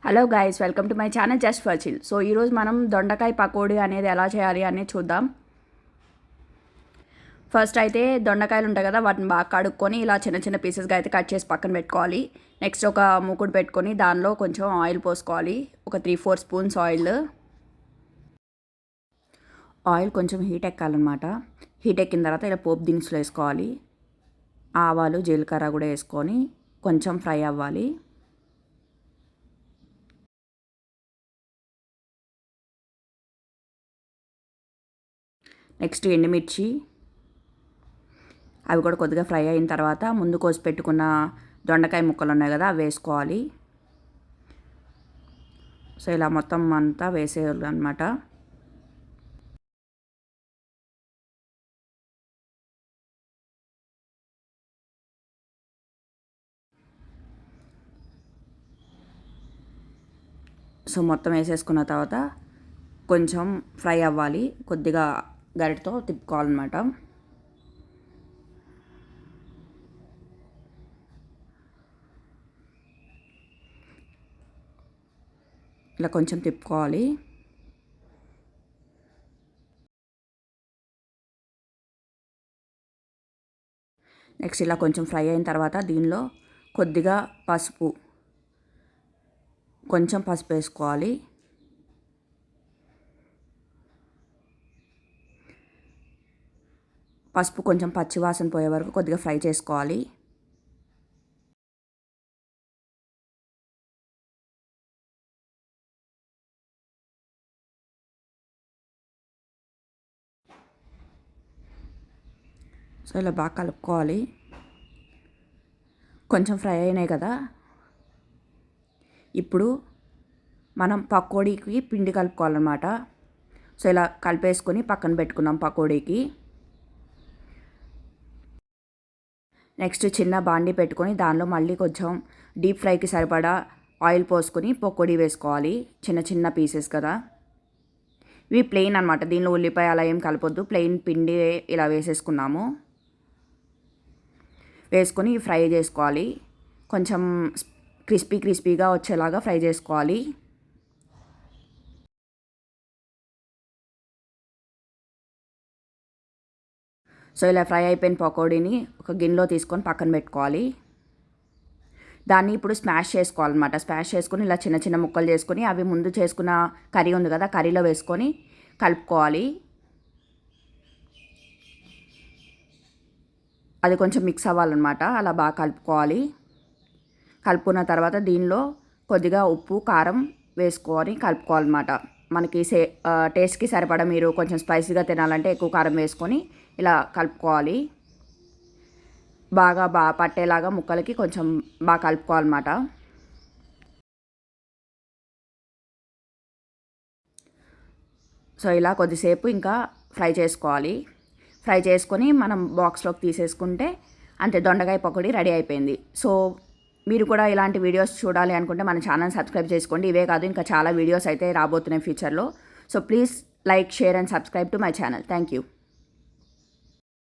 Hello guys, welcome to my channel just for chill. So ఈరోజు మనం దొండకాయ పకోడీ అనేది ఎలా చేయాలి అనేది చూద్దాం. ఫస్ట్ అయితే దొండకాయలు ఉంటాయి కదా, వాటిని బాగా కడుక్కొని ఇలా చిన్న చిన్న పీసెస్గా అయితే కట్ చేసి పక్కన పెట్టుకోవాలి. నెక్స్ట్ ఒక మూకుడు పెట్టుకొని దానిలో కొంచెం ఆయిల్ పోసుకోవాలి. ఒక 3-4 స్పూన్స్ ఆయిల్ కొంచెం హీట్ ఎక్కాలన్నమాట. హీట్ ఎక్కిన తర్వాత ఇలా పోపు దినుసులు వేసుకోవాలి. ఆవాలు, జీలకర్ర కూడా వేసుకొని కొంచెం ఫ్రై అవ్వాలి. నెక్స్ట్ ఎండుమిర్చి, అవి కూడా కొద్దిగా ఫ్రై అయిన తర్వాత ముందు కోసి పెట్టుకున్న దొండకాయ ముక్కలు ఉన్నాయి కదా, అవి వేసుకోవాలి. సో ఇలా మొత్తం అంతా వేసేయాలి అనమాట. సో మొత్తం వేసేసుకున్న తర్వాత కొంచెం ఫ్రై అవ్వాలి. కొద్దిగా గరిటతో తిప్పుకోవాలన్నమాట. ఇలా కొంచెం తిప్పుకోవాలి. నెక్స్ట్ ఇలా కొంచెం ఫ్రై అయిన తర్వాత దీనిలో కొద్దిగా కొంచెం పసుపు వేసుకోవాలి. పసుపు కొంచెం పచ్చివాసన పోయే వరకు కొద్దిగా ఫ్రై చేసుకోవాలి. సో ఇలా బాగా కలుపుకోవాలి. కొంచెం ఫ్రై అయినాయి కదా, ఇప్పుడు మనం పకోడీకి పిండి కలుపుకోవాలన్నమాట. సో ఇలా కలిపేసుకొని పక్కన పెట్టుకున్నాం పకోడీకి. నెక్స్ట్ చిన్న బాండీ పెట్టుకొని దానిలో మళ్ళీ కొంచెం డీప్ ఫ్రైకి సరిపడా ఆయిల్ పోసుకొని పకోడీ వేసుకోవాలి. చిన్న చిన్న పీసెస్ కదా, ఇవి ప్లెయిన్ అనమాట. దీనిలో ఉల్లిపాయ అలా ఏం కలపొద్దు, ప్లెయిన్ పిండి ఇలా వేసేసుకున్నాము. వేసుకొని ఫ్రై చేసుకోవాలి. కొంచెం క్రిస్పీగా వచ్చేలాగా ఫ్రై చేసుకోవాలి. సో ఇలా ఫ్రై అయిపోయిన పకోడీని ఒక గిన్నెలో తీసుకొని పక్కన పెట్టుకోవాలి. దాన్ని ఇప్పుడు స్మాష్ చేసుకోవాలన్నమాట. స్మాష్ చేసుకొని ఇలా చిన్న చిన్న ముక్కలు చేసుకొని అవి ముందు చేసుకున్న కర్రీ ఉంది కదా, కర్రీలో వేసుకొని కలుపుకోవాలి. అది కొంచెం మిక్స్ అవ్వాలన్నమాట. అలా బాగా కలుపుకోవాలి. కలుపుకున్న తర్వాత దీనిలో కొద్దిగా ఉప్పు, కారం వేసుకొని కలుపుకోవాలన్నమాట. మనకి టేస్ట్కి సరిపడా, మీరు కొంచెం స్పైసీగా తినాలంటే ఎక్కువ కారం వేసుకొని ఇలా కలుపుకోవాలి. బాగా పట్టేలాగా ముక్కలకి కొంచెం బాగా కలుపుకోవాలన్నమాట. సో ఇలా కొద్దిసేపు ఇంకా ఫ్రై చేసుకోవాలి. ఫ్రై చేసుకొని మనం బాక్స్లోకి తీసేసుకుంటే అంతే, దొండకాయ పకోడీ రెడీ అయిపోయింది. సో మీరు కూడా ఇలాంటి వీడియోస్ చూడాలి అనుకుంటే మన ఛానల్ సబ్స్క్రైబ్ చేసుకోండి. ఇవే కాదు, ఇంకా చాలా వీడియోస్ అయితే రాబోతున్నాయి ఫ్యూచర్లో. So please like, share and subscribe to my channel. Thank you.